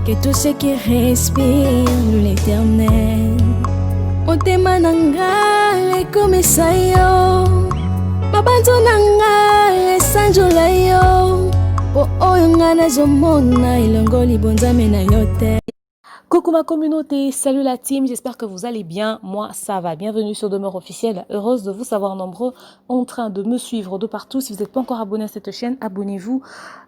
que tout ce qui respire loue l'éternel. Motema nanga ekomisa yo, mabanzo nanga esanjola yo, po oyo nga nazomona elongo libonzame na yo te. Coucou ma communauté, salut la team, j'espère que vous allez bien, moi ça va, bienvenue sur Demeure Officielle, heureuse de vous savoir nombreux en train de me suivre de partout. Si vous n'êtes pas encore abonné à cette chaîne, abonnez-vous,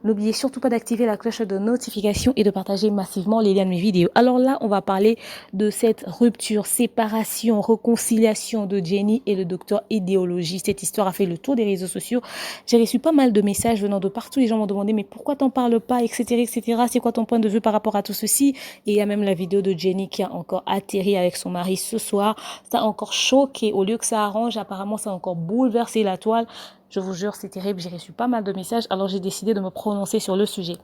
n'oubliez surtout pas d'activer la cloche de notification et de partager massivement les liens de mes vidéos. Alors là, on va parler de cette rupture, séparation, réconciliation de Jenny et le docteur Idéologie. Cette histoire a fait le tour des réseaux sociaux, j'ai reçu pas mal de messages venant de partout, les gens m'ont demandé mais pourquoi t'en parles pas, etc., c'est quoi ton point de vue par rapport à tout ceci. Et il y a même la vidéo de Jenny qui a encore atterri avec son mari ce soir. Ça a encore choqué. Au lieu que ça arrange, apparemment, ça a encore bouleversé la toile. Je vous jure, c'est terrible. J'ai reçu pas mal de messages. Alors, j'ai décidé de me prononcer sur le sujet.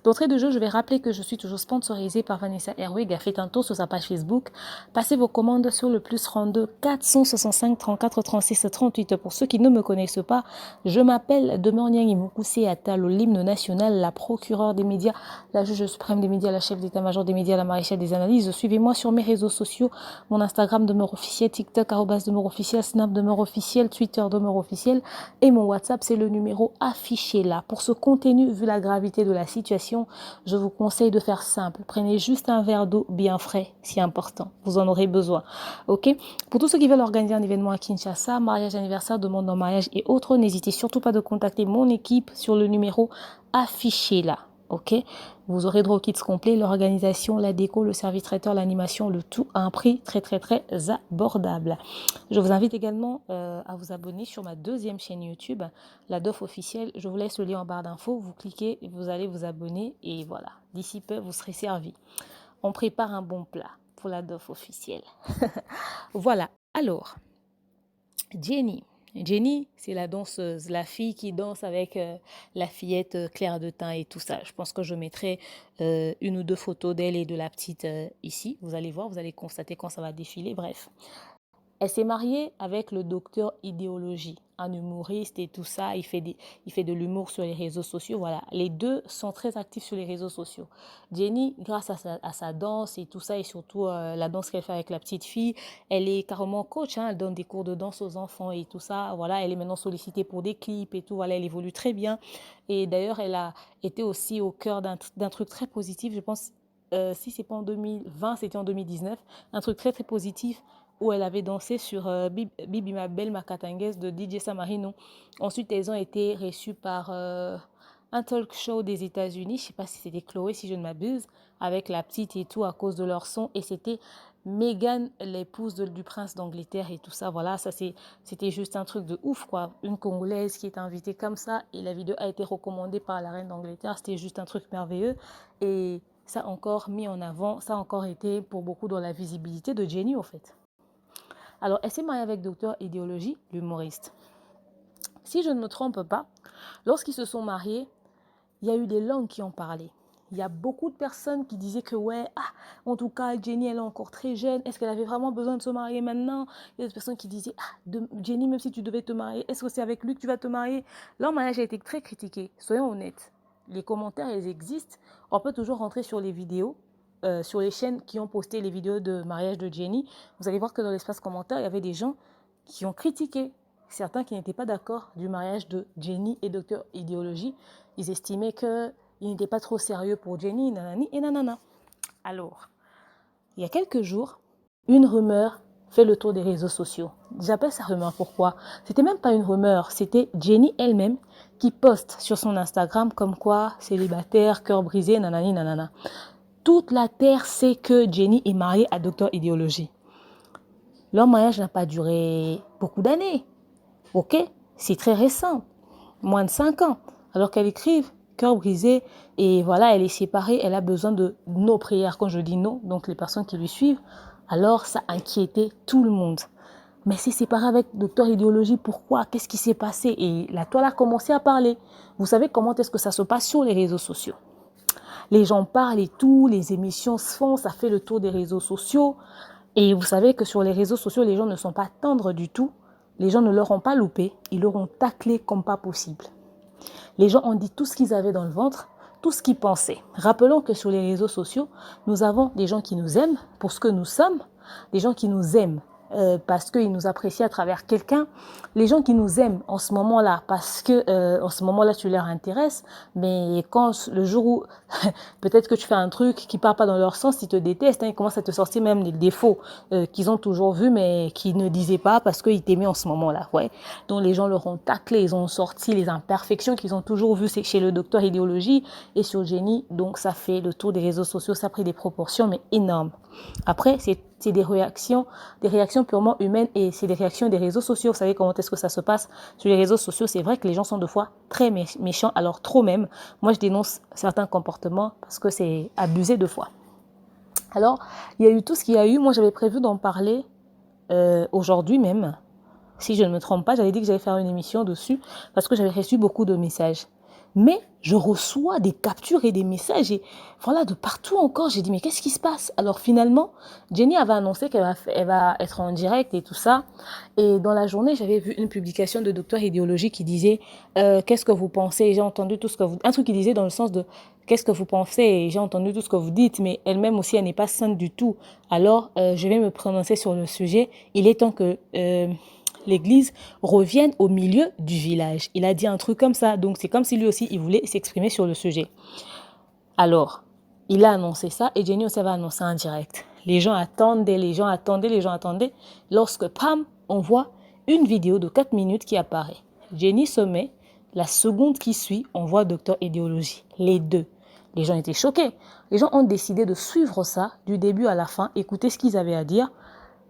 D'entrée de jeu, je vais rappeler que je suis toujours sponsorisée par Vanessa Herwig. Faites un tour sur sa page Facebook. Passez vos commandes sur le +32 465 34 36 38. Pour ceux qui ne me connaissent pas, je m'appelle Demeure Nyang Mukuse Atalo, l'hymne national, la procureure des médias, la juge suprême des médias, la chef d'état-major des médias, la maréchale des analyses. Suivez-moi sur mes réseaux sociaux. Mon Instagram Demeure Officiel, TikTok @Demeure Officiel, Snap Demeure Officiel, Twitter Demeure Officiel et mon WhatsApp, c'est le numéro affiché là. Pour ce contenu, vu la gravité de la situation, je vous conseille de faire simple. Prenez juste un verre d'eau bien frais, si important. Vous en aurez besoin. Ok? Pour tous ceux qui veulent organiser un événement à Kinshasa, mariage, anniversaire, demande en mariage et autres, n'hésitez surtout pas de contacter mon équipe sur le numéro affiché là. Ok, vous aurez droit au kit complet, l'organisation, la déco, le service traiteur, l'animation, le tout à un prix très abordable. Je vous invite également à vous abonner sur ma deuxième chaîne YouTube, la DOF officielle. Je vous laisse le lien en barre d'infos, vous cliquez, vous allez vous abonner et voilà, d'ici peu vous serez servi. On prépare un bon plat pour la DOF officielle. Voilà, alors, Jenny, c'est la danseuse, la fille qui danse avec la fillette claire de teint et tout ça. Je pense que je mettrai une ou deux photos d'elle et de la petite ici. Vous allez voir, vous allez constater quand ça va défiler. Bref. Elle s'est mariée avec le docteur Idéologie, un humoriste et tout ça. Il fait de l'humour sur les réseaux sociaux. Voilà, les deux sont très actifs sur les réseaux sociaux. Jenny, grâce à sa danse et tout ça, et surtout la danse qu'elle fait avec la petite fille, elle est carrément coach. Hein, elle donne des cours de danse aux enfants et tout ça. Voilà, elle est maintenant sollicitée pour des clips et tout. Voilà, elle évolue très bien. Et d'ailleurs, elle a été aussi au cœur d'un truc très positif. Je pense, si c'est pas en 2020, c'était en 2019. Un truc très positif où elle avait dansé sur Bibi ma belle Makatangues de DJ Samarino. Ensuite, elles ont été reçues par un talk show des États-Unis, je ne sais pas si c'était Chloé, si je ne m'abuse, avec la petite et tout à cause de leur son. Et c'était Meghan, l'épouse du prince d'Angleterre et tout ça. Voilà, ça c'était juste un truc de ouf, quoi. Une Congolaise qui est invitée comme ça et la vidéo a été recommandée par la reine d'Angleterre. C'était juste un truc merveilleux. Et ça a encore mis en avant, ça a encore été pour beaucoup dans la visibilité de Jenny, au fait. Alors, elle s'est mariée avec Docteur Idéologie, l'humoriste. Si je ne me trompe pas, lorsqu'ils se sont mariés, il y a eu des langues qui ont parlé. Il y a beaucoup de personnes qui disaient que ouais, en tout cas, Jenny, elle est encore très jeune. Est-ce qu'elle avait vraiment besoin de se marier maintenant? Il y a des personnes qui disaient, Jenny, même si tu devais te marier, est-ce que c'est avec lui que tu vas te marier? Leur mariage a été très critiqué, soyons honnêtes. Les commentaires, ils existent. On peut toujours rentrer sur les vidéos. Sur les chaînes qui ont posté les vidéos de mariage de Jenny, vous allez voir que dans l'espace commentaire, il y avait des gens qui ont critiqué, certains qui n'étaient pas d'accord du mariage de Jenny et Docteur Idéologie. Ils estimaient qu'il n'était pas trop sérieux pour Jenny, nanani et nanana. Alors, il y a quelques jours, une rumeur fait le tour des réseaux sociaux. J'appelle ça rumeur, pourquoi? C'était même pas une rumeur, c'était Jenny elle-même qui poste sur son Instagram comme quoi célibataire, cœur brisé, nanani nanana. Toute la terre sait que Jenny est mariée à Docteur Idéologie. Leur mariage n'a pas duré beaucoup d'années. Ok, c'est très récent, moins de 5 ans. Alors qu'elle écrive, cœur brisé, et voilà, elle est séparée, elle a besoin de nos prières. Quand je dis nos, donc les personnes qui lui suivent, alors ça inquiétait tout le monde. Mais c'est séparé avec Docteur Idéologie, pourquoi? Qu'est-ce qui s'est passé? Et la toile a commencé à parler. Vous savez comment est-ce que ça se passe sur les réseaux sociaux? Les gens parlent et tout, les émissions se font, ça fait le tour des réseaux sociaux. Et vous savez que sur les réseaux sociaux, les gens ne sont pas tendres du tout. Les gens ne leur ont pas loupé, ils leur ont taclé comme pas possible. Les gens ont dit tout ce qu'ils avaient dans le ventre, tout ce qu'ils pensaient. Rappelons que sur les réseaux sociaux, nous avons des gens qui nous aiment pour ce que nous sommes, des gens qui nous aiment parce qu'ils nous apprécient à travers quelqu'un, les gens qui nous aiment en ce moment-là parce que en ce moment-là tu leur intéresses, mais quand le jour où peut-être que tu fais un truc qui part pas dans leur sens, ils te détestent, hein, ils commencent à te sortir même des défauts qu'ils ont toujours vus mais qu'ils ne disaient pas parce qu'ils t'aimaient en ce moment-là, ouais. Donc les gens leur ont taclé, ils ont sorti les imperfections qu'ils ont toujours vues chez le docteur idéologie et sur Jenny, donc ça fait le tour des réseaux sociaux, ça a pris des proportions mais énormes. Après, c'est des réactions purement humaines et c'est des réactions des réseaux sociaux. Vous savez comment est-ce que ça se passe sur les réseaux sociaux? C'est vrai que les gens sont de fois très méchants, alors trop même. Moi, je dénonce certains comportements parce que c'est abusé de fois. Alors, il y a eu tout ce qu'il y a eu. Moi, j'avais prévu d'en parler aujourd'hui même. Si je ne me trompe pas, j'avais dit que j'allais faire une émission dessus parce que j'avais reçu beaucoup de messages. Mais je reçois des captures et des messages et voilà, de partout encore. J'ai dit, mais qu'est-ce qui se passe? Alors finalement, Jenny avait annoncé qu'elle va être en direct et tout ça. Et dans la journée, j'avais vu une publication de Docteur Idéologie qui disait qu'est-ce que vous pensez? Et j'ai entendu tout ce que vous... Un truc qui disait dans le sens de qu'est-ce que vous pensez? Et j'ai entendu tout ce que vous dites, mais elle-même aussi, elle n'est pas sainte du tout. Alors, je vais me prononcer sur le sujet. Il est temps que... l'Église revienne au milieu du village. Il a dit un truc comme ça, donc c'est comme si lui aussi, il voulait s'exprimer sur le sujet. Alors, il a annoncé ça et Jenny aussi va annoncer en direct. Les gens attendaient. Lorsque, pam, on voit une vidéo de 4 minutes qui apparaît. Jenny se met, la seconde qui suit, on voit Docteur Idéologie. Les deux. Les gens étaient choqués. Les gens ont décidé de suivre ça du début à la fin, écouter ce qu'ils avaient à dire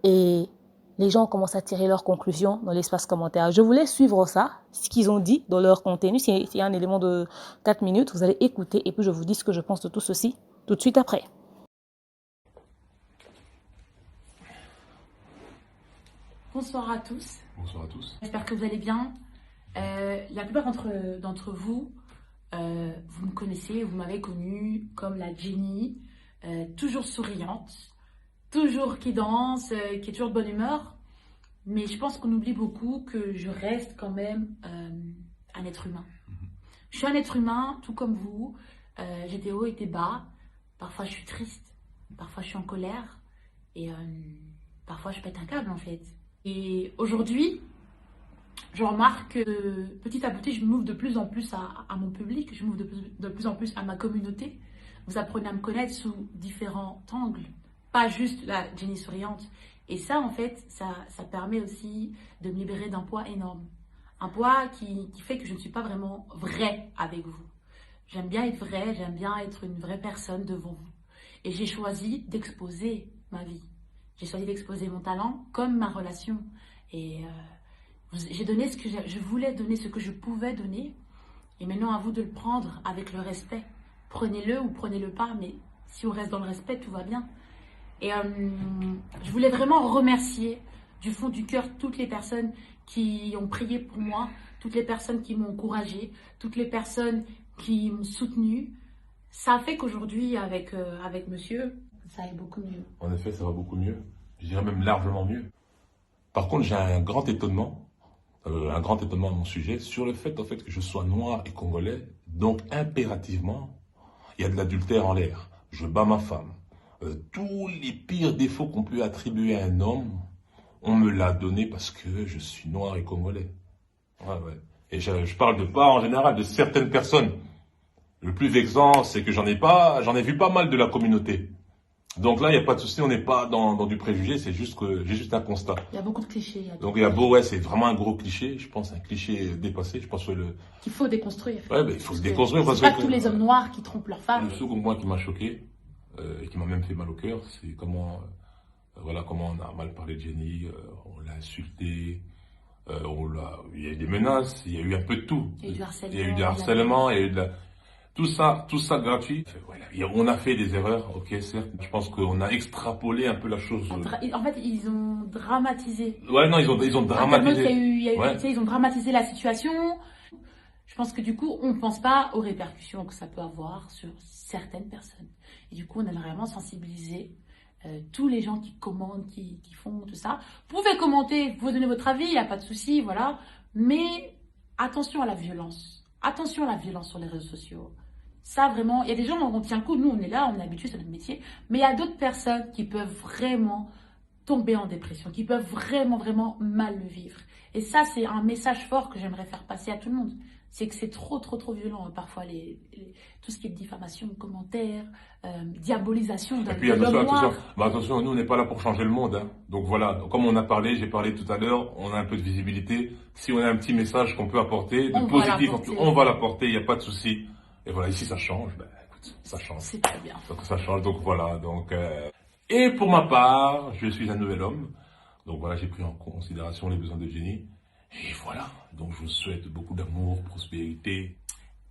et... les gens commencent à tirer leurs conclusions dans l'espace commentaire. Je voulais suivre ça, ce qu'ils ont dit dans leur contenu. C'est un élément de 4 minutes. Vous allez écouter et puis je vous dis ce que je pense de tout ceci tout de suite après. Bonsoir à tous. Bonsoir à tous. J'espère que vous allez bien. La plupart d'entre vous, vous me connaissez, vous m'avez connue comme la Jenny, toujours souriante, toujours qui danse, qui est toujours de bonne humeur. Mais je pense qu'on oublie beaucoup que je reste quand même un être humain. Je suis un être humain, tout comme vous. J'ai des hauts et des bas. Parfois, je suis triste. Parfois, je suis en colère. Et parfois, je pète un câble, en fait. Et aujourd'hui, je remarque que petit à petit, je m'ouvre de plus en plus à mon public. Je m'ouvre de plus en plus à ma communauté. Vous apprenez à me connaître sous différents angles. Pas juste la Jenny souriante. Et ça, en fait, ça permet aussi de me libérer d'un poids énorme. Un poids qui fait que je ne suis pas vraiment vraie avec vous. J'aime bien être vraie, j'aime bien être une vraie personne devant vous. Et j'ai choisi d'exposer ma vie. J'ai choisi d'exposer mon talent comme ma relation. Et j'ai donné ce que je voulais donner, ce que je pouvais donner. Et maintenant, à vous de le prendre avec le respect. Prenez-le ou prenez-le pas, mais si on reste dans le respect, tout va bien. Et je voulais vraiment remercier du fond du cœur toutes les personnes qui ont prié pour moi, toutes les personnes qui m'ont encouragée, toutes les personnes qui m'ont soutenue. Ça a fait qu'aujourd'hui, avec monsieur, ça aille beaucoup mieux. En effet, ça va beaucoup mieux. Je dirais même largement mieux. Par contre, j'ai un grand étonnement à mon sujet, sur le fait, en fait, que je sois noir et congolais. Donc, impérativement, il y a de l'adultère en l'air. Je bats ma femme. Tous les pires défauts qu'on peut attribuer à un homme, on me l'a donné parce que je suis noir et congolais. Ouais. Et je parle de pas en général, de certaines personnes. Le plus vexant, c'est que j'en ai vu pas mal de la communauté. Donc là, il n'y a pas de souci, on n'est pas dans du préjugé, c'est juste que j'ai juste un constat. Il y a beaucoup de clichés. Donc ouais, c'est vraiment un gros cliché, je pense, un cliché dépassé. Je pense que qu'il faut déconstruire. Ouais, il faut se déconstruire. C'est pas tous les hommes noirs qui trompent leurs femmes. Le second point qui m'a choqué, et qui m'a même fait mal au cœur, c'est comment on a mal parlé de Jenny, on l'a insulté, il y a eu des menaces, il y a eu un peu de tout. Il y a eu du harcèlement. Il y a eu du harcèlement, il y a eu de tout ça gratuit. Voilà. On a fait des erreurs, ok, certes. Je pense qu'on a extrapolé un peu la chose. En fait, ils ont dramatisé. Ouais, non, ils ont dramatisé. Ils ont dramatisé la situation. Je pense que du coup, on ne pense pas aux répercussions que ça peut avoir sur certaines personnes. Et du coup, on a vraiment sensibilisé tous les gens qui commandent, qui font tout ça. Vous pouvez commenter, vous pouvez donner votre avis, il n'y a pas de souci, voilà. Mais attention à la violence. Attention à la violence sur les réseaux sociaux. Ça, vraiment, il y a des gens, on tient le coup, nous, on est là, on est habitués, c'est notre métier. Mais il y a d'autres personnes qui peuvent vraiment tomber en dépression, qui peuvent vraiment, vraiment mal le vivre. Et ça, c'est un message fort que j'aimerais faire passer à tout le monde. C'est que c'est trop, trop, trop violent, parfois, tout ce qui est diffamation, commentaires, diabolisation Et puis de l'homme attention, noir. attention, nous on n'est pas là pour changer le monde, hein. Donc voilà, comme on a parlé, j'ai parlé tout à l'heure, on a un peu de visibilité. Si on a un petit message qu'on peut apporter, de On va positif, l'apporter. on va l'apporter, il n'y a pas de souci. Et voilà, ici ça change, ben écoute, ça change. C'est très bien. Donc ça change, donc voilà. Et pour ma part, je suis un nouvel homme. Donc voilà, j'ai pris en considération les besoins de Jenny. Et voilà, donc je vous souhaite beaucoup d'amour, prospérité.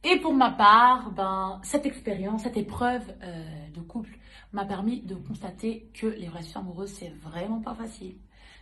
Et pour ma part, cette expérience, cette épreuve de couple m'a permis de constater que les relations amoureuses, c'est vraiment pas facile.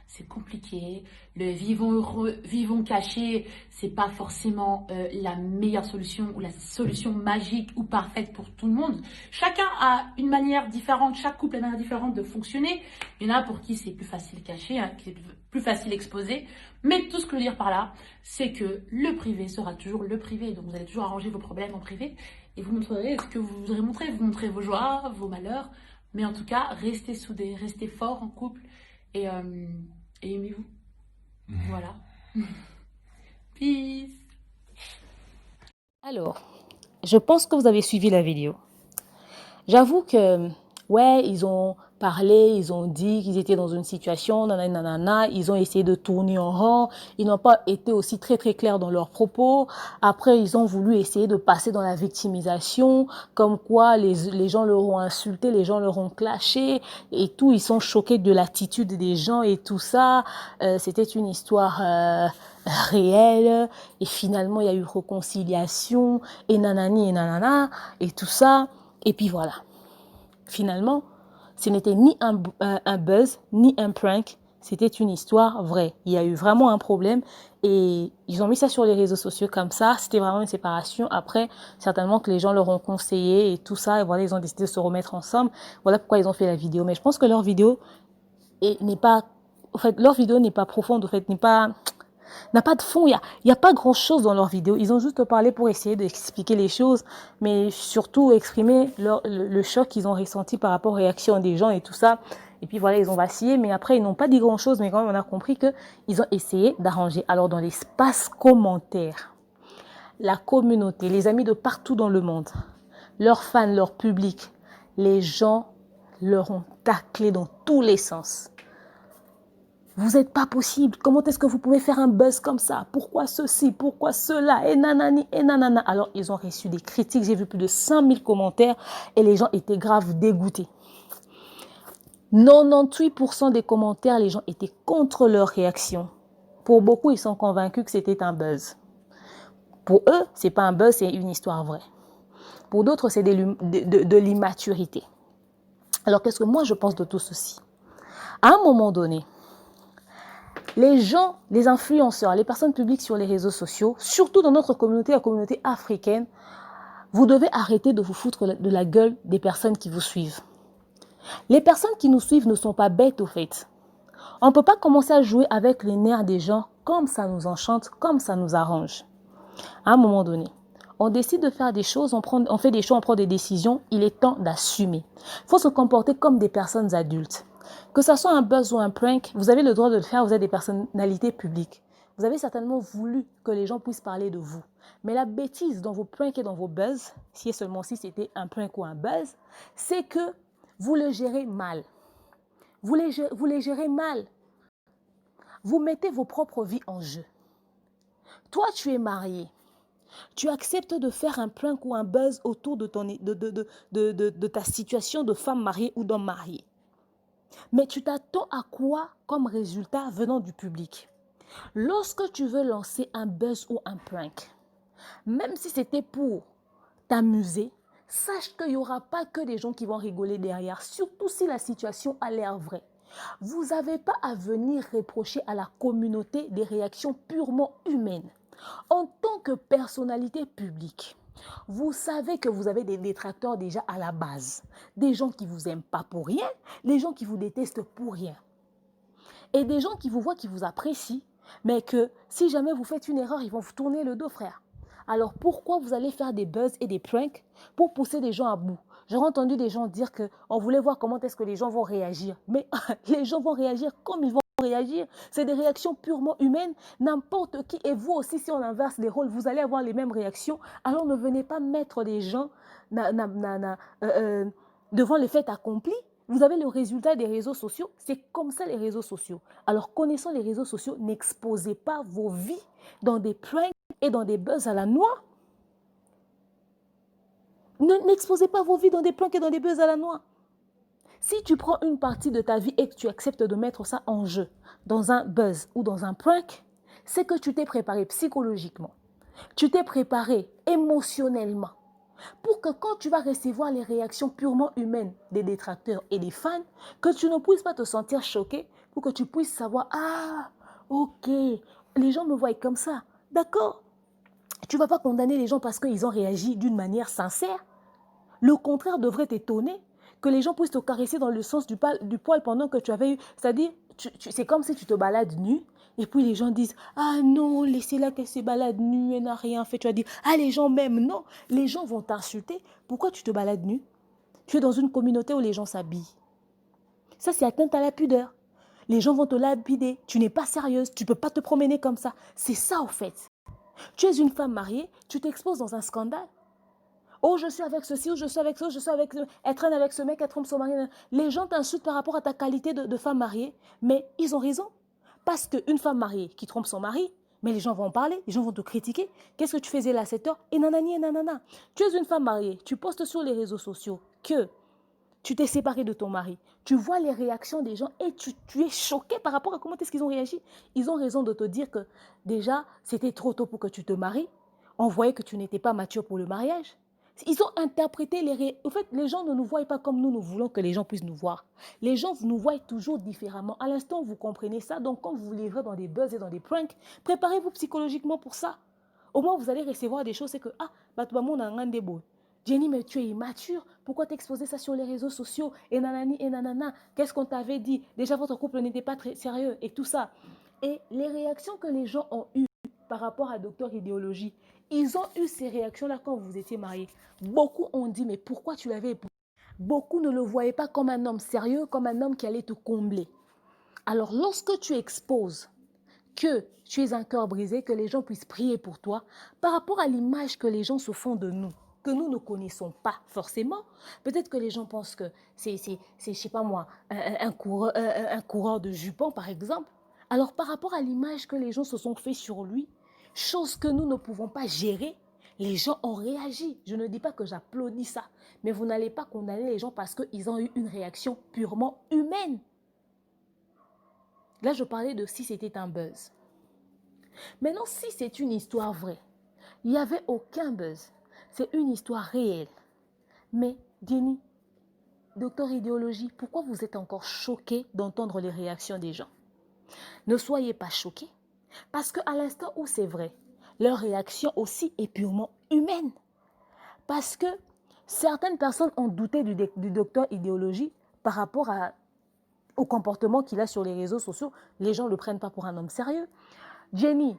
C'est compliqué. Le vivons heureux, vivons cachés, c'est pas forcément la meilleure solution ou la solution magique ou parfaite pour tout le monde. Chacun a une manière différente, chaque couple a une manière différente de fonctionner. Il y en a pour qui c'est plus facile caché, hein, qui est plus facile exposé. Mais tout ce que je veux dire par là, c'est que le privé sera toujours le privé. Donc vous allez toujours arranger vos problèmes en privé et vous montrerez ce que vous voudrez montrer. Vous montrez vos joies, vos malheurs. Mais en tout cas, restez soudés, restez forts en couple et aimez-vous. Voilà. Peace. Alors, je pense que vous avez suivi la vidéo. J'avoue que, ouais, ils ont parlé, ils ont dit qu'ils étaient dans une situation, nanana, nanana, ils ont essayé de tourner en rond, ils n'ont pas été aussi très très clairs dans leurs propos. Après, ils ont voulu essayer de passer dans la victimisation, comme quoi les gens leur ont insulté, les gens leur ont clashé et tout, ils sont choqués de l'attitude des gens et tout ça. C'était une histoire réelle et finalement il y a eu réconciliation et nanani et nanana et tout ça. Et puis voilà, finalement, ce n'était ni un buzz, ni un prank, c'était une histoire vraie. Il y a eu vraiment un problème et ils ont mis ça sur les réseaux sociaux comme ça. C'était vraiment une séparation. Après, certainement que les gens leur ont conseillé et tout ça. Et voilà, ils ont décidé de se remettre ensemble. Voilà pourquoi ils ont fait la vidéo. Mais je pense que leur vidéo n'est pas... En fait, leur vidéo n'est pas profonde. En fait, n'a pas de fond, il y a pas grand-chose dans leurs vidéos. Ils ont juste parlé pour essayer d'expliquer les choses, mais surtout exprimer le choc qu'ils ont ressenti par rapport aux réactions des gens et tout ça. Et puis voilà, ils ont vacillé, mais après, ils n'ont pas dit grand-chose, mais quand même, on a compris qu'ils ont essayé d'arranger. Alors, dans l'espace commentaire, la communauté, les amis de partout dans le monde, leurs fans, leur public, les gens leur ont taclé dans tous les sens. Vous n'êtes pas possible. Comment est-ce que vous pouvez faire un buzz comme ça? Pourquoi ceci? Pourquoi cela? Et nanani, et nanana. Alors, ils ont reçu des critiques. J'ai vu plus de 5000 commentaires et les gens étaient grave dégoûtés. 98% des commentaires, les gens étaient contre leur réaction. Pour beaucoup, ils sont convaincus que c'était un buzz. Pour eux, ce n'est pas un buzz, c'est une histoire vraie. Pour d'autres, c'est de l'immaturité. Alors, qu'est-ce que moi, je pense de tout ceci? À un moment donné, les gens, les influenceurs, les personnes publiques sur les réseaux sociaux, surtout dans notre communauté, la communauté africaine, vous devez arrêter de vous foutre de la gueule des personnes qui vous suivent. Les personnes qui nous suivent ne sont pas bêtes au fait. On ne peut pas commencer à jouer avec les nerfs des gens comme ça nous enchante, comme ça nous arrange. À un moment donné, on décide de faire des choses, on fait des choix, on prend des décisions, il est temps d'assumer. Il faut se comporter comme des personnes adultes. Que ce soit un buzz ou un prank, vous avez le droit de le faire, vous êtes des personnalités publiques. Vous avez certainement voulu que les gens puissent parler de vous. Mais la bêtise dans vos pranks et dans vos buzz, si c'était un prank ou un buzz, c'est que vous le gérez mal. Vous les gérez mal. Vous mettez vos propres vies en jeu. Toi, tu es marié. Tu acceptes de faire un prank ou un buzz autour de ta situation de femme mariée ou d'homme marié. Mais tu t'attends à quoi comme résultat venant du public? Lorsque tu veux lancer un buzz ou un prank, même si c'était pour t'amuser, sache qu'il n'y aura pas que des gens qui vont rigoler derrière, surtout si la situation a l'air vraie. Vous n'avez pas à venir reprocher à la communauté des réactions purement humaines. En tant que personnalité publique, vous savez que vous avez des détracteurs déjà à la base. Des gens qui ne vous aiment pas pour rien, des gens qui vous détestent pour rien. Et des gens qui vous voient, qui vous apprécient, mais que si jamais vous faites une erreur, ils vont vous tourner le dos, frère. Alors pourquoi vous allez faire des buzz et des pranks pour pousser des gens à bout? J'aurais entendu des gens dire qu'on voulait voir comment est-ce que les gens vont réagir. Mais les gens vont réagir comme ils vont réagir. C'est des réactions purement humaines. N'importe qui, et vous aussi, si on inverse les rôles, vous allez avoir les mêmes réactions. Alors ne venez pas mettre les gens devant les faits accomplis. Vous avez le résultat des réseaux sociaux. C'est comme ça les réseaux sociaux. Alors connaissant les réseaux sociaux, n'exposez pas vos vies dans des pranks et dans des buzz à la noix. N'exposez pas vos vies dans des pranks et dans des buzz à la noix. Si tu prends une partie de ta vie et que tu acceptes de mettre ça en jeu, dans un buzz ou dans un prank, c'est que tu t'es préparé psychologiquement. Tu t'es préparé émotionnellement pour que quand tu vas recevoir les réactions purement humaines des détracteurs et des fans, que tu ne puisses pas te sentir choqué, pour que tu puisses savoir, ah, ok, les gens me voient comme ça, d'accord. Tu ne vas pas condamner les gens parce qu'ils ont réagi d'une manière sincère. Le contraire devrait t'étonner, que les gens puissent te caresser dans le sens du poil pendant que tu avais eu, c'est-à-dire, c'est comme si tu te balades nu, et puis les gens disent, ah non, laissez-la qu'elle se balade nue, elle n'a rien fait. Tu vas dire, ah les gens m'aiment. Non, les gens vont t'insulter. Pourquoi tu te balades nu? Tu es dans une communauté où les gens s'habillent. Ça, c'est atteinte à la pudeur. Les gens vont te lapider. Tu n'es pas sérieuse, tu ne peux pas te promener comme ça. C'est ça, en fait. Tu es une femme mariée, tu t'exposes dans un scandale. Oh, je suis avec ceci, ou je suis avec ça, je suis avec... Elle traîne avec ce mec, elle trompe son mari. Les gens t'insultent par rapport à ta qualité de femme mariée, mais ils ont raison. Parce qu'une femme mariée qui trompe son mari, mais les gens vont en parler, les gens vont te critiquer. Qu'est-ce que tu faisais là à cette heure? Et nanani et nanana. Tu es une femme mariée, tu postes sur les réseaux sociaux que tu t'es séparée de ton mari. Tu vois les réactions des gens et tu es choqué par rapport à comment est-ce qu'ils ont réagi. Ils ont raison de te dire que déjà, c'était trop tôt pour que tu te maries. On voyait que tu n'étais pas mature pour le mariage. Ils ont interprété En fait, les gens ne nous voient pas comme nous voulons que les gens puissent nous voir. Les gens nous voient toujours différemment. À l'instant, vous comprenez ça. Donc, quand vous vous livrez dans des buzz et dans des pranks, préparez-vous psychologiquement pour ça. Au moins, vous allez recevoir des choses. C'est que, ah, Batouamon a un beau. Jenny, mais tu es immature. Pourquoi t'exposer ça sur les réseaux sociaux? Et nanani et nanana. Qu'est-ce qu'on t'avait dit? Déjà, votre couple n'était pas très sérieux et tout ça. Et les réactions que les gens ont eues par rapport à Docteur Idéologie, ils ont eu ces réactions-là quand vous étiez mariés. Beaucoup ont dit, mais pourquoi tu l'avais épousé? Beaucoup ne le voyaient pas comme un homme sérieux, comme un homme qui allait te combler. Alors, lorsque tu exposes que tu es un cœur brisé, que les gens puissent prier pour toi, par rapport à l'image que les gens se font de nous, que nous ne connaissons pas forcément, peut-être que les gens pensent que c'est je sais pas moi, un coureur de jupons, par exemple. Alors, par rapport à l'image que les gens se sont fait sur lui, chose que nous ne pouvons pas gérer, les gens ont réagi. Je ne dis pas que j'applaudis ça, mais vous n'allez pas condamner les gens parce qu'ils ont eu une réaction purement humaine. Là, je parlais de si c'était un buzz. Maintenant, si c'est une histoire vraie, il n'y avait aucun buzz. C'est une histoire réelle. Mais, Jenny, Docteur Idéologie, pourquoi vous êtes encore choqué d'entendre les réactions des gens? Ne soyez pas choqués. Parce qu'à l'instant où c'est vrai, leur réaction aussi est purement humaine. Parce que certaines personnes ont douté du Docteur Idéologie par rapport au comportement qu'il a sur les réseaux sociaux. Les gens ne le prennent pas pour un homme sérieux. Jenny,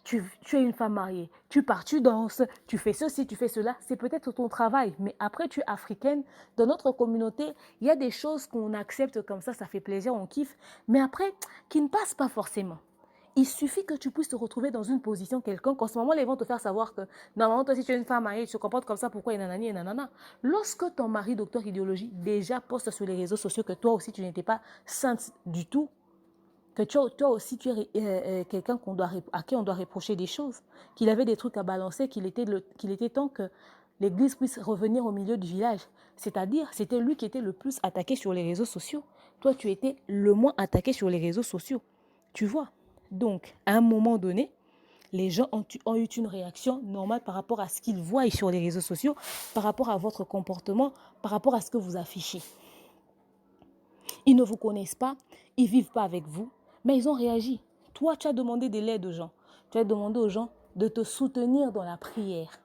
tu es une femme mariée, tu pars, tu danses, tu fais ceci, tu fais cela. C'est peut-être ton travail, mais après tu es africaine. Dans notre communauté, il y a des choses qu'on accepte comme ça fait plaisir, on kiffe. Mais après, qui ne passent pas forcément. Il suffit que tu puisses te retrouver dans une position quelconque. En ce moment, ils vont te faire savoir que normalement, toi, si tu es une femme mariée, tu te comportes comme ça, pourquoi et nanani et nanana. Lorsque ton mari, Docteur Idéologie, déjà poste sur les réseaux sociaux que toi aussi, tu n'étais pas sainte du tout, que toi aussi, tu es quelqu'un à qui on doit reprocher des choses, qu'il avait des trucs à balancer, qu'il était temps que l'Église puisse revenir au milieu du village. C'est-à-dire, c'était lui qui était le plus attaqué sur les réseaux sociaux. Toi, tu étais le moins attaqué sur les réseaux sociaux. Tu vois? Donc, à un moment donné, les gens ont eu une réaction normale par rapport à ce qu'ils voient sur les réseaux sociaux, par rapport à votre comportement, par rapport à ce que vous affichez. Ils ne vous connaissent pas, ils ne vivent pas avec vous, mais ils ont réagi. Toi, tu as demandé de l'aide aux gens. Tu as demandé aux gens de te soutenir dans la prière.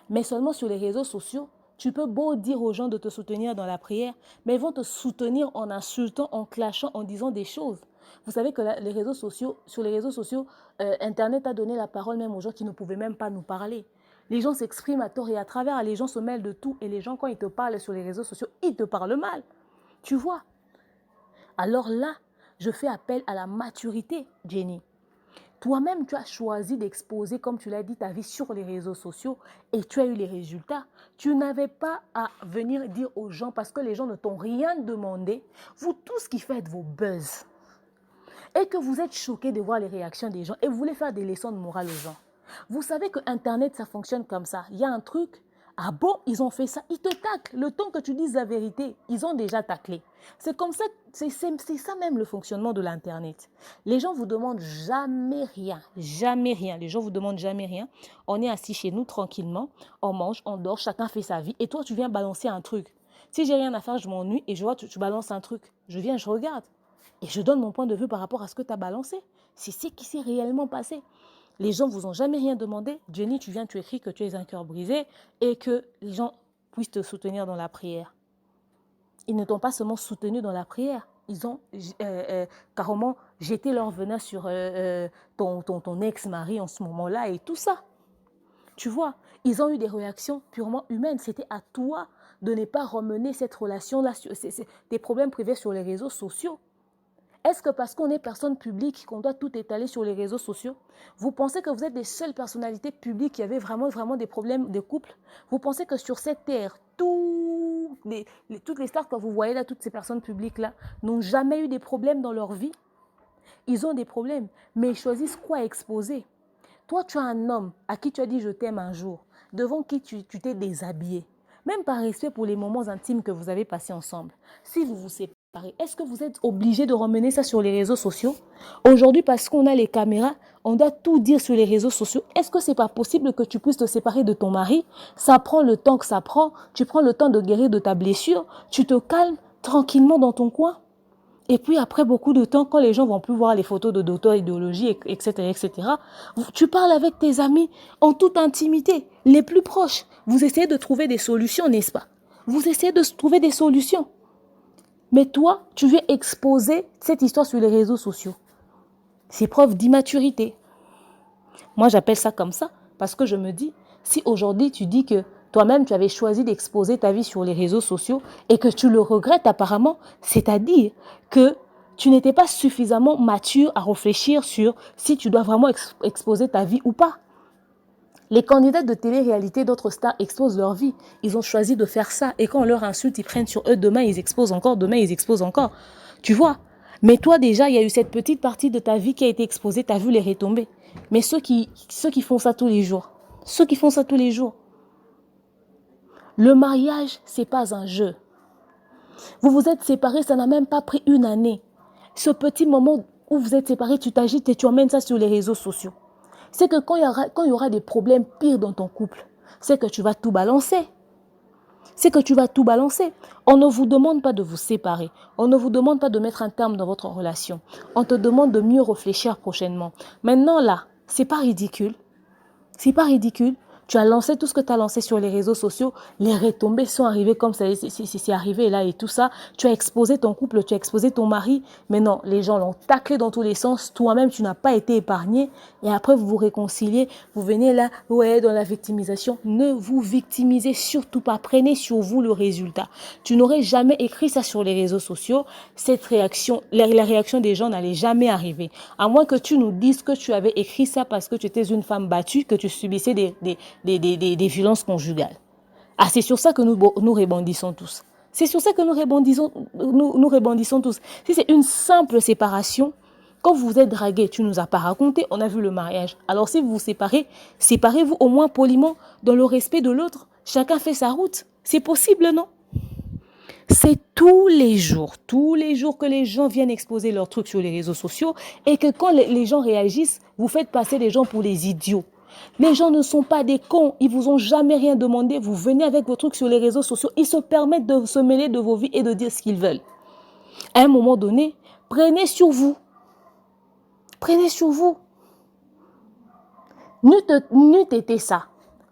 Mais seulement sur les réseaux sociaux, tu peux beau dire aux gens de te soutenir dans la prière, mais ils vont te soutenir en insultant, en clashant, en disant des choses. Vous savez que sur les réseaux sociaux, Internet a donné la parole même aux gens qui ne pouvaient même pas nous parler. Les gens s'expriment à tort et à travers, les gens se mêlent de tout. Et les gens, quand ils te parlent sur les réseaux sociaux, ils te parlent mal. Tu vois? Alors là, je fais appel à la maturité, Jenny. Toi-même, tu as choisi d'exposer, comme tu l'as dit, ta vie sur les réseaux sociaux et tu as eu les résultats. Tu n'avais pas à venir dire aux gens, parce que les gens ne t'ont rien demandé, vous tous qui faites vos buzz et que vous êtes choqués de voir les réactions des gens et vous voulez faire des leçons de morale aux gens. Vous savez que Internet, ça fonctionne comme ça. Il y a un truc, ah bon, ils ont fait ça, ils te taclent. Le temps que tu dises la vérité, ils ont déjà taclé. C'est comme ça, c'est ça même le fonctionnement de l'Internet. Les gens vous demandent jamais rien, jamais rien. Les gens vous demandent jamais rien. On est assis chez nous tranquillement, on mange, on dort, chacun fait sa vie. Et toi, tu viens balancer un truc. Si j'ai rien à faire, je m'ennuie et je vois, tu balances un truc. Je viens, je regarde. Et je donne mon point de vue par rapport à ce que tu as balancé. C'est ce qui s'est réellement passé. Les gens ne vous ont jamais rien demandé. Jenny, tu viens, tu écris que tu es un cœur brisé et que les gens puissent te soutenir dans la prière. Ils ne t'ont pas seulement soutenu dans la prière. Ils ont carrément jeté leur venin sur ton ex-mari en ce moment-là et tout ça. Tu vois, ils ont eu des réactions purement humaines. C'était à toi de ne pas ramener cette relation-là, tes problèmes privés sur les réseaux sociaux. Est-ce que parce qu'on est personne publique, qu'on doit tout étaler sur les réseaux sociaux? Vous pensez que vous êtes les seules personnalités publiques qui avaient vraiment des problèmes de couple? Vous pensez que sur cette terre, toutes les stars que vous voyez là, toutes ces personnes publiques-là, n'ont jamais eu des problèmes dans leur vie? Ils ont des problèmes, mais ils choisissent quoi exposer? Toi, tu as un homme à qui tu as dit « je t'aime » un jour, devant qui tu t'es déshabillé, même par respect pour les moments intimes que vous avez passés ensemble. Si vous vous séparez, est-ce que vous êtes obligé de ramener ça sur les réseaux sociaux? Aujourd'hui, parce qu'on a les caméras, on doit tout dire sur les réseaux sociaux. Est-ce que c'est pas possible que tu puisses te séparer de ton mari? Ça prend le temps que ça prend. Tu prends le temps de guérir de ta blessure. Tu te calmes tranquillement dans ton coin. Et puis après beaucoup de temps, quand les gens vont plus voir les photos de docteur idéologie, etc., tu parles avec tes amis en toute intimité, les plus proches. Vous essayez de trouver des solutions, n'est-ce pas? Vous essayez de trouver des solutions. Mais toi, tu viens exposer cette histoire sur les réseaux sociaux. C'est preuve d'immaturité. Moi, j'appelle ça comme ça parce que je me dis, si aujourd'hui tu dis que toi-même, tu avais choisi d'exposer ta vie sur les réseaux sociaux et que tu le regrettes apparemment, c'est-à-dire que tu n'étais pas suffisamment mature à réfléchir sur si tu dois vraiment exposer ta vie ou pas. Les candidats de télé-réalité, d'autres stars exposent leur vie. Ils ont choisi de faire ça. Et quand on leur insulte, ils prennent sur eux. Demain, ils exposent encore. Demain, ils exposent encore. Tu vois? Mais toi, déjà, il y a eu cette petite partie de ta vie qui a été exposée. Tu as vu les retombées. Mais ceux qui font ça tous les jours. Ceux qui font ça tous les jours. Le mariage, c'est pas un jeu. Vous vous êtes séparés, ça n'a même pas pris une année. Ce petit moment où vous êtes séparés, tu t'agites et tu emmènes ça sur les réseaux sociaux. C'est que quand il y aura des problèmes pires dans ton couple, c'est que tu vas tout balancer. C'est que tu vas tout balancer. On ne vous demande pas de vous séparer. On ne vous demande pas de mettre un terme dans votre relation. On te demande de mieux réfléchir prochainement. Maintenant là, c'est pas ridicule. C'est pas ridicule. Tu as lancé tout ce que tu as lancé sur les réseaux sociaux. Les retombées sont arrivées comme ça, c'est arrivé là et tout ça. Tu as exposé ton couple, tu as exposé ton mari. Mais non, les gens l'ont taclé dans tous les sens. Toi-même, tu n'as pas été épargné. Et après, vous vous réconciliez. Vous venez là, ouais, dans la victimisation. Ne vous victimisez surtout pas. Prenez sur vous le résultat. Tu n'aurais jamais écrit ça sur les réseaux sociaux. Cette réaction, la réaction des gens n'allait jamais arriver. À moins que tu nous dises que tu avais écrit ça parce que tu étais une femme battue, que tu subissais des violences conjugales. Ah, c'est sur ça que nous rebondissons tous. C'est sur ça que nous rebondissons tous. Si c'est une simple séparation, quand vous êtes dragué, tu ne nous as pas raconté, on a vu le mariage. Alors si vous vous séparez, séparez-vous au moins poliment, dans le respect de l'autre. Chacun fait sa route. C'est possible, non? C'est tous les jours que les gens viennent exposer leurs trucs sur les réseaux sociaux et que quand les gens réagissent, vous faites passer les gens pour les idiots. Les gens ne sont pas des cons, ils vous ont jamais rien demandé, vous venez avec vos trucs sur les réseaux sociaux, ils se permettent de se mêler de vos vies et de dire ce qu'ils veulent. À un moment donné, prenez sur vous. Prenez sur vous. N'eût été ça.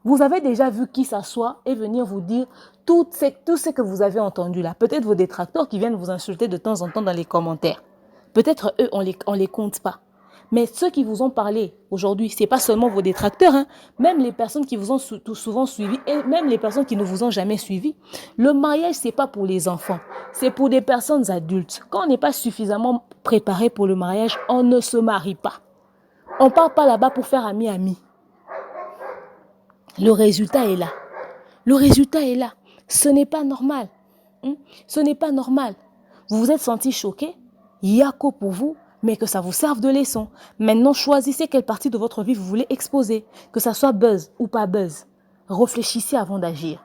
Vous avez déjà vu qui s'assoit et venir vous dire tout ce que vous avez entendu là. Peut-être vos détracteurs qui viennent vous insulter de temps en temps dans les commentaires. Peut-être eux, on les compte pas. Mais ceux qui vous ont parlé aujourd'hui, ce n'est pas seulement vos détracteurs, hein, même les personnes qui vous ont tout souvent suivi et même les personnes qui ne vous ont jamais suivi. Le mariage, ce n'est pas pour les enfants, c'est pour des personnes adultes. Quand on n'est pas suffisamment préparé pour le mariage, on ne se marie pas. On ne part pas là-bas pour faire ami-ami. Le résultat est là. Le résultat est là. Ce n'est pas normal. Ce n'est pas normal. Vous vous êtes senti choqué? Yako pour vous, mais que ça vous serve de leçon. Maintenant, choisissez quelle partie de votre vie vous voulez exposer. Que ça soit buzz ou pas buzz. Réfléchissez avant d'agir.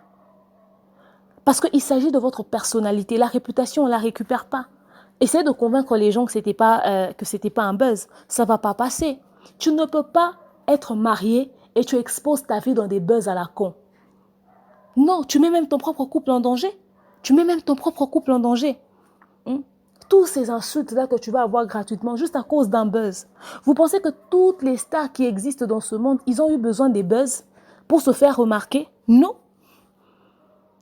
Parce qu'il s'agit de votre personnalité. La réputation, on ne la récupère pas. Essayez de convaincre les gens que ce n'était pas un buzz. Ça ne va pas passer. Tu ne peux pas être marié et tu exposes ta vie dans des buzz à la con. Non, tu mets même ton propre couple en danger. Tu mets même ton propre couple en danger. Tous ces insultes-là que tu vas avoir gratuitement juste à cause d'un buzz. Vous pensez que toutes les stars qui existent dans ce monde, ils ont eu besoin des buzz pour se faire remarquer? Non.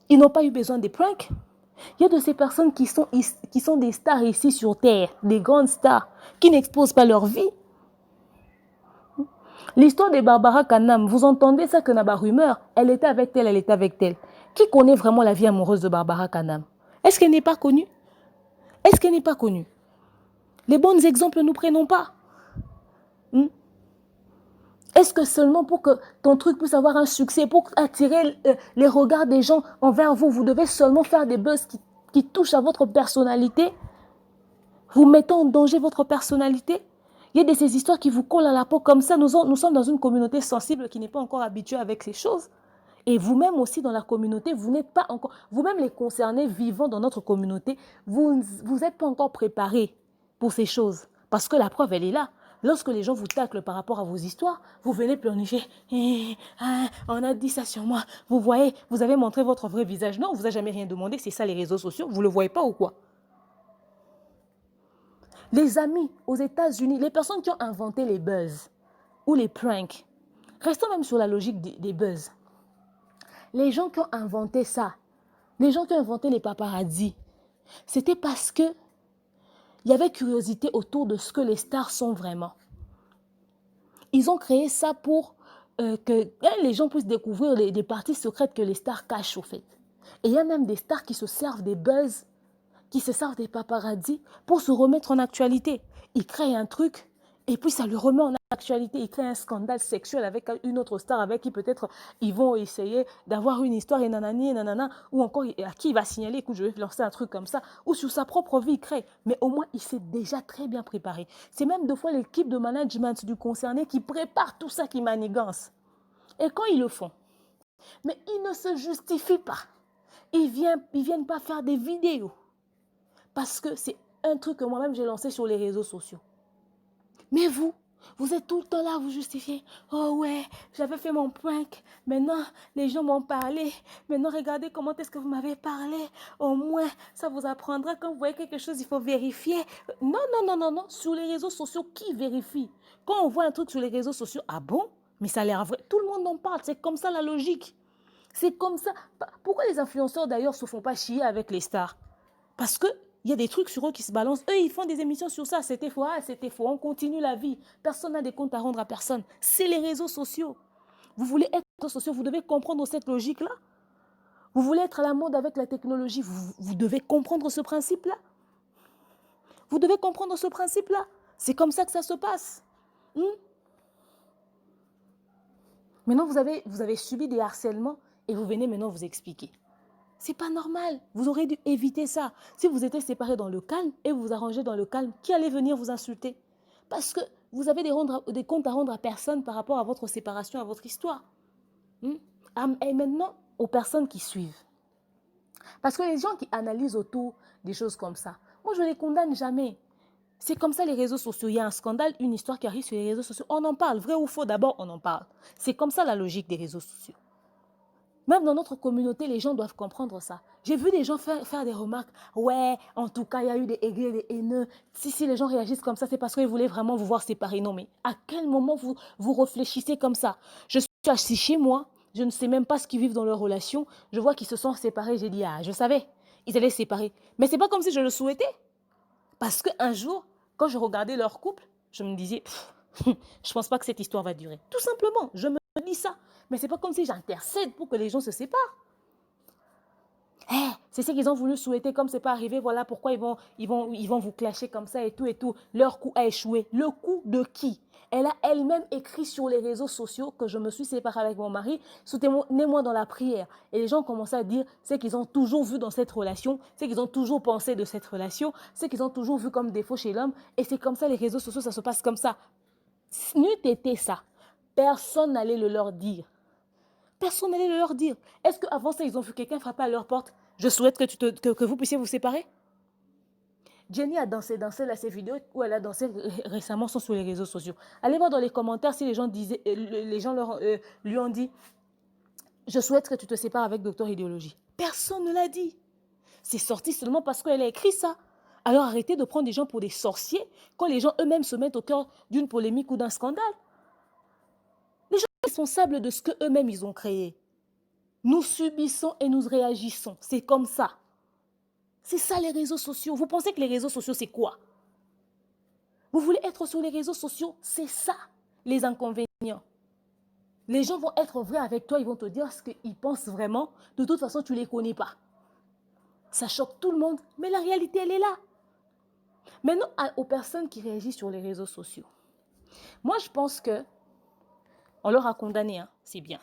Ils n'ont pas eu besoin des pranks. Il y a de ces personnes qui sont des stars ici sur Terre, des grandes stars, qui n'exposent pas leur vie. L'histoire de Barbara Kanam, vous entendez ça que n'a pas rumeur? Elle était avec tel, elle était avec tel. Qui connaît vraiment la vie amoureuse de Barbara Kanam? Est-ce qu'elle n'est pas connue? Est-ce qu'elle n'est pas connue? Les bons exemples, nous ne prenons pas. Est-ce que seulement pour que ton truc puisse avoir un succès, pour attirer les regards des gens envers vous, vous devez seulement faire des buzz qui touchent à votre personnalité? Vous mettez en danger votre personnalité? Il y a de ces histoires qui vous collent à la peau comme ça. Nous sommes dans une communauté sensible qui n'est pas encore habituée avec ces choses. Et vous-même aussi dans la communauté, vous n'êtes pas encore, vous-même les concernés vivant dans notre communauté, vous n'êtes pas encore préparés pour ces choses. Parce que la preuve, elle est là. Lorsque les gens vous taclent par rapport à vos histoires, vous venez pleurnicher. On a dit ça sur moi. Vous voyez, vous avez montré votre vrai visage. Non, on ne vous a jamais rien demandé. C'est ça les réseaux sociaux. Vous ne le voyez pas ou quoi? Les amis aux États-Unis, les personnes qui ont inventé les buzz ou les pranks, restons même sur la logique des buzz. Les gens qui ont inventé ça, les gens qui ont inventé les paparazzis, c'était parce que il y avait curiosité autour de ce que les stars sont vraiment. Ils ont créé ça pour que les gens puissent découvrir des parties secrètes que les stars cachent au fait. Et il y a même des stars qui se servent des buzz, qui se servent des paparazzis pour se remettre en actualité. Ils créent un truc et puis ça le remet en actualité. Ils créent un scandale sexuel avec une autre star avec qui peut-être ils vont essayer d'avoir une histoire et nanani et nanana, ou encore à qui il va signaler que je vais lancer un truc comme ça, ou sur sa propre vie il crée. Mais au moins il s'est déjà très bien préparé. C'est même deux fois l'équipe de management du concerné qui prépare tout ça, qui manigance. Et quand ils le font, mais ils ne se justifient pas. Ils viennent pas faire des vidéos. Parce que c'est un truc que moi-même j'ai lancé sur les réseaux sociaux. Mais vous êtes tout le temps là, vous justifiez. Oh ouais, j'avais fait mon prank. Maintenant, les gens m'ont parlé. Maintenant, regardez comment est-ce que vous m'avez parlé. Au moins, ça vous apprendra quand vous voyez quelque chose, il faut vérifier. Non, non, non, non, non. Sur les réseaux sociaux, qui vérifie? Quand on voit un truc sur les réseaux sociaux, ah bon? Mais ça a l'air vrai. Tout le monde en parle. C'est comme ça la logique. C'est comme ça. Pourquoi les influenceurs d'ailleurs ne se font pas chier avec les stars? Parce que il y a des trucs sur eux qui se balancent. Eux, ils font des émissions sur ça. C'était faux, c'était faux. On continue la vie. Personne n'a des comptes à rendre à personne. C'est les réseaux sociaux. Vous voulez être réseaux sociaux, vous devez comprendre cette logique-là. Vous voulez être à la mode avec la technologie, vous devez comprendre ce principe-là. Vous devez comprendre ce principe-là. C'est comme ça que ça se passe. Maintenant, vous avez subi des harcèlements et vous venez maintenant vous expliquer. C'est pas normal. Vous aurez dû éviter ça. Si vous étiez séparés dans le calme et vous vous arrangez dans le calme, qui allait venir vous insulter? Parce que vous avez des comptes à rendre à personne par rapport à votre séparation, à votre histoire. Et maintenant, aux personnes qui suivent. Parce que les gens qui analysent autour des choses comme ça, moi je ne les condamne jamais. C'est comme ça les réseaux sociaux. Il y a un scandale, une histoire qui arrive sur les réseaux sociaux. On en parle, vrai ou faux, d'abord on en parle. C'est comme ça la logique des réseaux sociaux. Même dans notre communauté, les gens doivent comprendre ça. J'ai vu des gens faire des remarques. Ouais, en tout cas, il y a eu des aigris, des haineux. Si les gens réagissent comme ça, c'est parce qu'ils voulaient vraiment vous voir séparés. Non, mais à quel moment vous réfléchissez comme ça? Je suis assis chez moi, je ne sais même pas ce qu'ils vivent dans leur relation. Je vois qu'ils se sont séparés. J'ai dit, je savais, ils allaient se séparer. Mais ce n'est pas comme si je le souhaitais. Parce qu'un jour, Quand je regardais leur couple, je me disais, je ne pense pas que cette histoire va durer. Tout simplement, je me dis ça. Mais ce n'est pas comme si j'intercède pour que les gens se séparent. C'est ce qu'ils ont voulu souhaiter, comme ce n'est pas arrivé, voilà pourquoi ils vont vous clasher comme ça et tout et tout. Leur coup a échoué. Le coup de qui? Elle a elle-même écrit sur les réseaux sociaux que je me suis séparée avec mon mari, soutenez-moi dans la prière. Et les gens commençaient à dire ce qu'ils ont toujours vu dans cette relation, ce qu'ils ont toujours pensé de cette relation, ce qu'ils ont toujours vu comme défaut chez l'homme. Et c'est comme ça, les réseaux sociaux, ça se passe comme ça. N'eût été ça, personne n'allait le leur dire. Personne n'allait le leur dire. Est-ce qu'avant ça, ils ont vu quelqu'un frapper à leur porte? Je souhaite que vous puissiez vous séparer. Jenny a dansé là, ces vidéos où elle a dansé récemment sont sur les réseaux sociaux. Allez voir dans les commentaires si les gens lui ont dit « Je souhaite que tu te sépares avec Docteur Idéologie ». Personne ne l'a dit. C'est sorti seulement parce qu'elle a écrit ça. Alors arrêtez de prendre des gens pour des sorciers quand les gens eux-mêmes se mettent au cœur d'une polémique ou d'un scandale. Les gens sont responsables de ce qu'eux-mêmes ils ont créé. Nous subissons et nous réagissons. C'est comme ça. C'est ça les réseaux sociaux. Vous pensez que les réseaux sociaux, c'est quoi? Vous voulez être sur les réseaux sociaux? C'est ça, les inconvénients. Les gens vont être vrais avec toi, ils vont te dire ce qu'ils pensent vraiment. De toute façon, tu ne les connais pas. Ça choque tout le monde, mais la réalité, elle est là. Maintenant, aux personnes qui réagissent sur les réseaux sociaux. Moi, je pense que on leur a condamné, hein, c'est bien.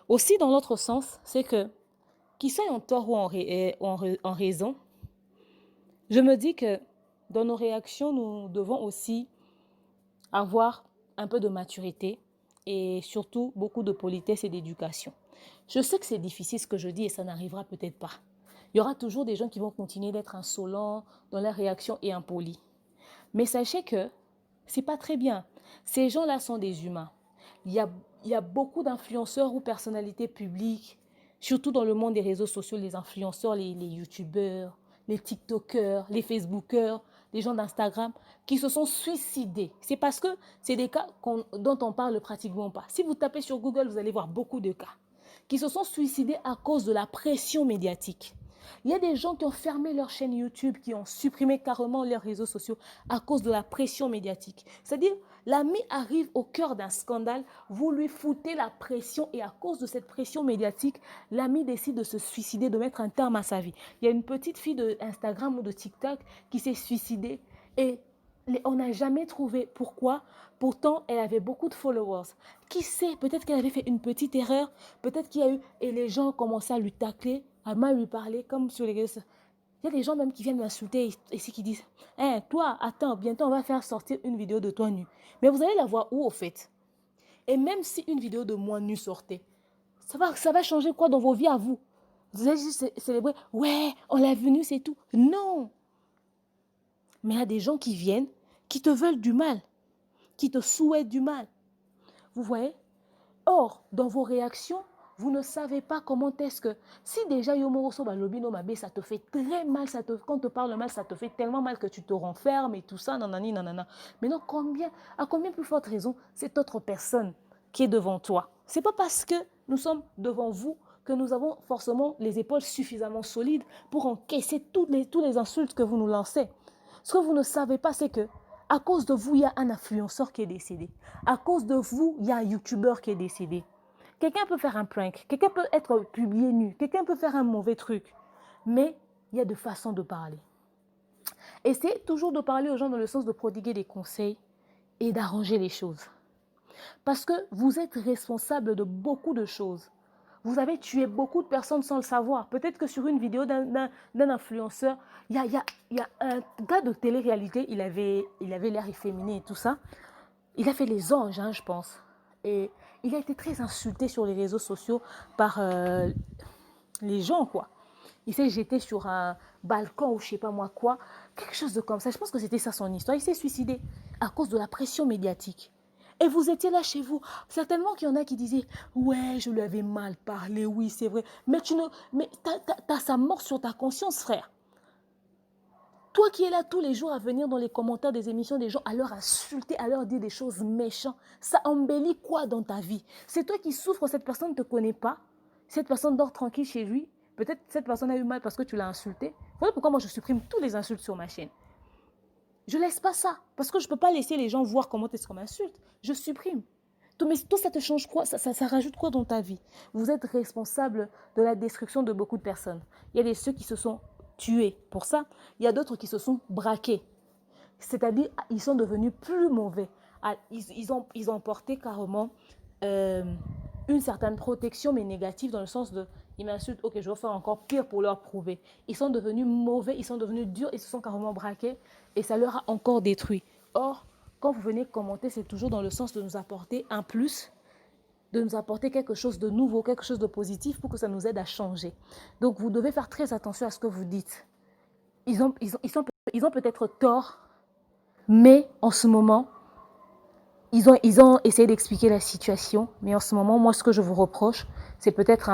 Aussi, dans l'autre sens, c'est que, qu'ils soient en tort ou en raison, je me dis que dans nos réactions, nous devons aussi avoir un peu de maturité et surtout beaucoup de politesse et d'éducation. Je sais que c'est difficile ce que je dis et ça n'arrivera peut-être pas. Il y aura toujours des gens qui vont continuer d'être insolents dans leurs réactions et impolis. Mais sachez que ce n'est pas très bien. Ces gens-là sont des humains. Il y a beaucoup d'influenceurs ou personnalités publiques, surtout dans le monde des réseaux sociaux, les influenceurs, les youtubeurs, les tiktokers, les facebookers, les gens d'Instagram, qui se sont suicidés. C'est parce que c'est des cas dont on parle pratiquement pas. Si vous tapez sur Google, vous allez voir beaucoup de cas qui se sont suicidés à cause de la pression médiatique. Il y a des gens qui ont fermé leur chaîne YouTube, qui ont supprimé carrément leurs réseaux sociaux à cause de la pression médiatique. C'est-à-dire, l'ami arrive au cœur d'un scandale, vous lui foutez la pression et à cause de cette pression médiatique, l'ami décide de se suicider, de mettre un terme à sa vie. Il y a une petite fille d'Instagram ou de TikTok qui s'est suicidée et on n'a jamais trouvé pourquoi. Pourtant, elle avait beaucoup de followers. Qui sait, peut-être qu'elle avait fait une petite erreur, peut-être qu'il y a eu, et les gens ont commencé à lui tacler, à mal lui parler, comme sur les réseaux. Il y a des gens même qui viennent m'insulter ici qui disent hey, toi, attends, bientôt on va faire sortir une vidéo de toi nu. Mais vous allez la voir où au fait? Et même si une vidéo de moi nu sortait, ça va changer quoi dans vos vies à vous? Vous allez juste célébrer, ouais, on l'a vu nu, c'est tout. Non! Mais il y a des gens qui viennent, qui te veulent du mal, qui te souhaitent du mal. Vous voyez? Or, dans vos réactions, vous ne savez pas comment est-ce que... Si déjà, ça te fait très mal, quand on te parle mal, ça te fait tellement mal que tu te renfermes et tout ça, nanani, nanana. Maintenant, à combien plus forte raison, cette autre personne qui est devant toi? Ce n'est pas parce que nous sommes devant vous que nous avons forcément les épaules suffisamment solides pour encaisser toutes les insultes que vous nous lancez. Ce que vous ne savez pas, c'est que à cause de vous, il y a un influenceur qui est décédé. À cause de vous, il y a un youtubeur qui est décédé. Quelqu'un peut faire un prank, quelqu'un peut être publié nu, quelqu'un peut faire un mauvais truc. Mais il y a de façons de parler. Essayez toujours de parler aux gens dans le sens de prodiguer des conseils et d'arranger les choses. Parce que vous êtes responsable de beaucoup de choses. Vous avez tué beaucoup de personnes sans le savoir. Peut-être que sur une vidéo d'un influenceur, il y a un gars de télé-réalité, il avait l'air efféminé et tout ça. Il a fait les anges, hein, je pense. Et il a été très insulté sur les réseaux sociaux par les gens, quoi. Il s'est jeté sur un balcon ou je ne sais pas moi quoi. Quelque chose de comme ça. Je pense que c'était ça son histoire. Il s'est suicidé à cause de la pression médiatique. Et vous étiez là chez vous. Certainement qu'il y en a qui disaient « Ouais, je lui avais mal parlé, oui, c'est vrai. » Mais t'as sa mort sur ta conscience, frère. Toi qui es là tous les jours à venir dans les commentaires des émissions des gens, à leur insulter, à leur dire des choses méchantes, ça embellit quoi dans ta vie? C'est toi qui souffres, cette personne ne te connaît pas. Cette personne dort tranquille chez lui. Peut-être cette personne a eu mal parce que tu l'as insulté. Voilà pourquoi moi je supprime tous les insultes sur ma chaîne. Je ne laisse pas ça. Parce que je ne peux pas laisser les gens voir comment est-ce qu'on m'insulte. Je supprime. Mais tout ça te change quoi? Ça rajoute quoi dans ta vie? Vous êtes responsable de la destruction de beaucoup de personnes. Il y a ceux qui se sont tués pour ça. Il y a d'autres qui se sont braqués. C'est-à-dire, ils sont devenus plus mauvais. Ils ont porté carrément une certaine protection, mais négative, dans le sens de, ils m'insultent, ok, je vais faire encore pire pour leur prouver. Ils sont devenus mauvais, ils sont devenus durs, ils se sont carrément braqués, et ça leur a encore détruit. Or, quand vous venez commenter, c'est toujours dans le sens de nous apporter un plus, de nous apporter quelque chose de nouveau, quelque chose de positif pour que ça nous aide à changer. Donc, vous devez faire très attention à ce que vous dites. Ils ont peut-être tort, mais en ce moment, ils ont essayé d'expliquer la situation, mais en ce moment, moi, ce que je vous reproche, c'est peut-être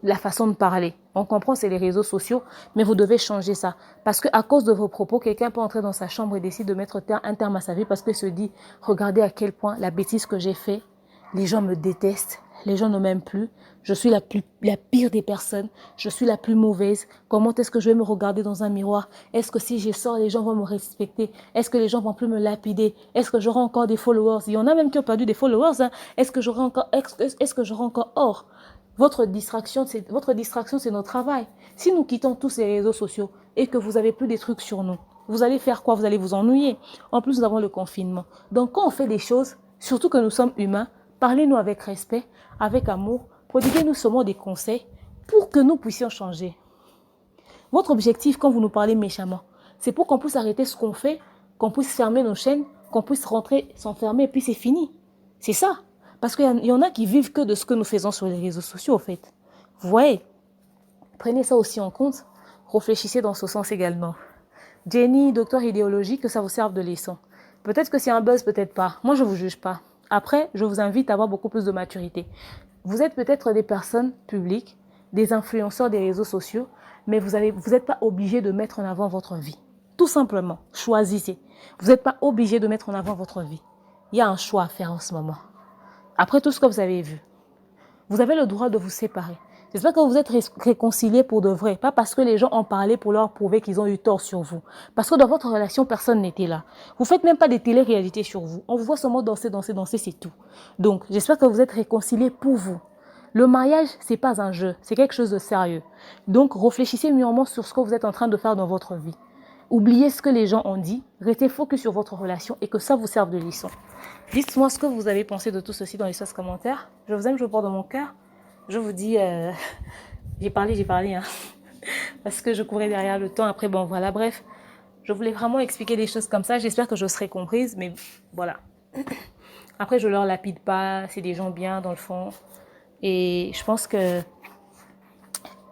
la façon de parler. On comprend, c'est les réseaux sociaux, mais vous devez changer ça. Parce qu'à cause de vos propos, quelqu'un peut entrer dans sa chambre et décider de mettre un terme à sa vie parce qu'il se dit, regardez à quel point la bêtise que j'ai fait, les gens me détestent, les gens ne m'aiment plus, je suis la pire des personnes, je suis la plus mauvaise. Comment est-ce que je vais me regarder dans un miroir? Est-ce que si je sors, les gens vont me respecter? Est-ce que les gens vont plus me lapider? Est-ce que j'aurai encore des followers? Il y en a même qui ont perdu des followers. Hein. Est-ce que j'aurai encore or? Votre distraction, c'est notre travail. Si nous quittons tous ces réseaux sociaux et que vous n'avez plus des trucs sur nous, vous allez faire quoi? Vous allez vous ennuyer. En plus, nous avons le confinement. Donc, quand on fait des choses, surtout que nous sommes humains, parlez-nous avec respect, avec amour, prodiguez-nous seulement des conseils pour que nous puissions changer. Votre objectif, quand vous nous parlez méchamment, c'est pour qu'on puisse arrêter ce qu'on fait, qu'on puisse fermer nos chaînes, qu'on puisse rentrer, s'enfermer et puis c'est fini. C'est ça. Parce qu'il y en a qui vivent que de ce que nous faisons sur les réseaux sociaux, en fait. Vous voyez, prenez ça aussi en compte. Réfléchissez dans ce sens également. Jenny, docteur idéologie, que ça vous serve de leçon. Peut-être que c'est un buzz, peut-être pas. Moi, je ne vous juge pas. Après, je vous invite à avoir beaucoup plus de maturité. Vous êtes peut-être des personnes publiques, des influenceurs des réseaux sociaux, mais vous n'êtes pas obligé de mettre en avant votre vie. Tout simplement, choisissez. Vous n'êtes pas obligé de mettre en avant votre vie. Il y a un choix à faire en ce moment. Après tout ce que vous avez vu, vous avez le droit de vous séparer. J'espère que vous êtes réconciliés pour de vrai. Pas parce que les gens ont parlé pour leur prouver qu'ils ont eu tort sur vous. Parce que dans votre relation, personne n'était là. Vous ne faites même pas des télé-réalités sur vous. On vous voit seulement danser, c'est tout. Donc, j'espère que vous êtes réconciliés pour vous. Le mariage, ce n'est pas un jeu. C'est quelque chose de sérieux. Donc, réfléchissez mûrement sur ce que vous êtes en train de faire dans votre vie. Oubliez ce que les gens ont dit. Restez focus sur votre relation et que ça vous serve de leçon. Dites-moi ce que vous avez pensé de tout ceci dans l'espace commentaire. Je vous aime, je vous porte dans mon cœur. Je vous dis, j'ai parlé, hein, parce que je courais derrière le temps. Après, bon, voilà, bref, je voulais vraiment expliquer des choses comme ça. J'espère que je serai comprise, mais voilà. Après, je leur lapide pas, c'est des gens bien dans le fond. Et je pense que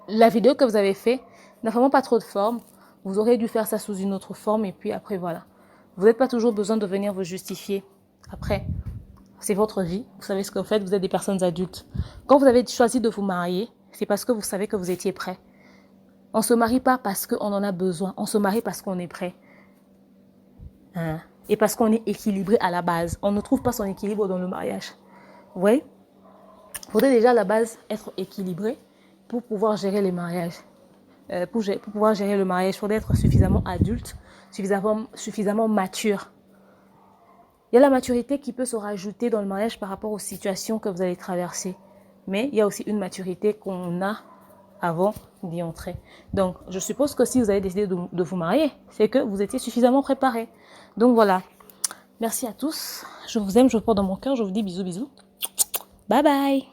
la vidéo que vous avez faite n'a vraiment pas trop de forme. Vous aurez dû faire ça sous une autre forme, et puis après, voilà. Vous n'avez pas toujours besoin de venir vous justifier. Après, c'est votre vie. Vous savez ce que vous faites, vous êtes des personnes adultes. Quand vous avez choisi de vous marier, c'est parce que vous savez que vous étiez prêt. On ne se marie pas parce qu'on en a besoin. On se marie parce qu'on est prêt. Hein? Et parce qu'on est équilibré à la base. On ne trouve pas son équilibre dans le mariage. Vous voyez? Il faudrait déjà à la base être équilibré pour pouvoir gérer les mariages. Pour pouvoir gérer le mariage, il faudrait être suffisamment adulte, suffisamment mature. Il y a la maturité qui peut se rajouter dans le mariage par rapport aux situations que vous allez traverser. Mais il y a aussi une maturité qu'on a avant d'y entrer. Donc, je suppose que si vous avez décidé de vous marier, c'est que vous étiez suffisamment préparé. Donc voilà. Merci à tous. Je vous aime, je vous porte dans mon cœur. Je vous dis bisous, bisous. Bye bye.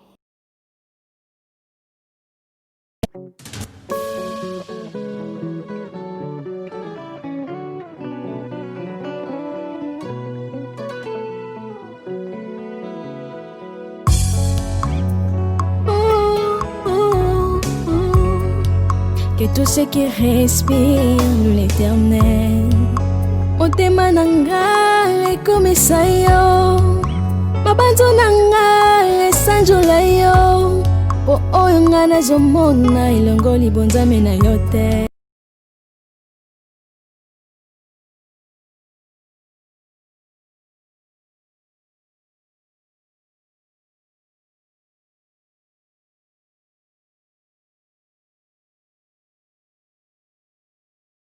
Que tout ce qui respire loue l'éternel. Motema nanga ekomisa yo, mabanzo nanga esanjola yo, po oyo nga nazomona elongo libonzame na yo te.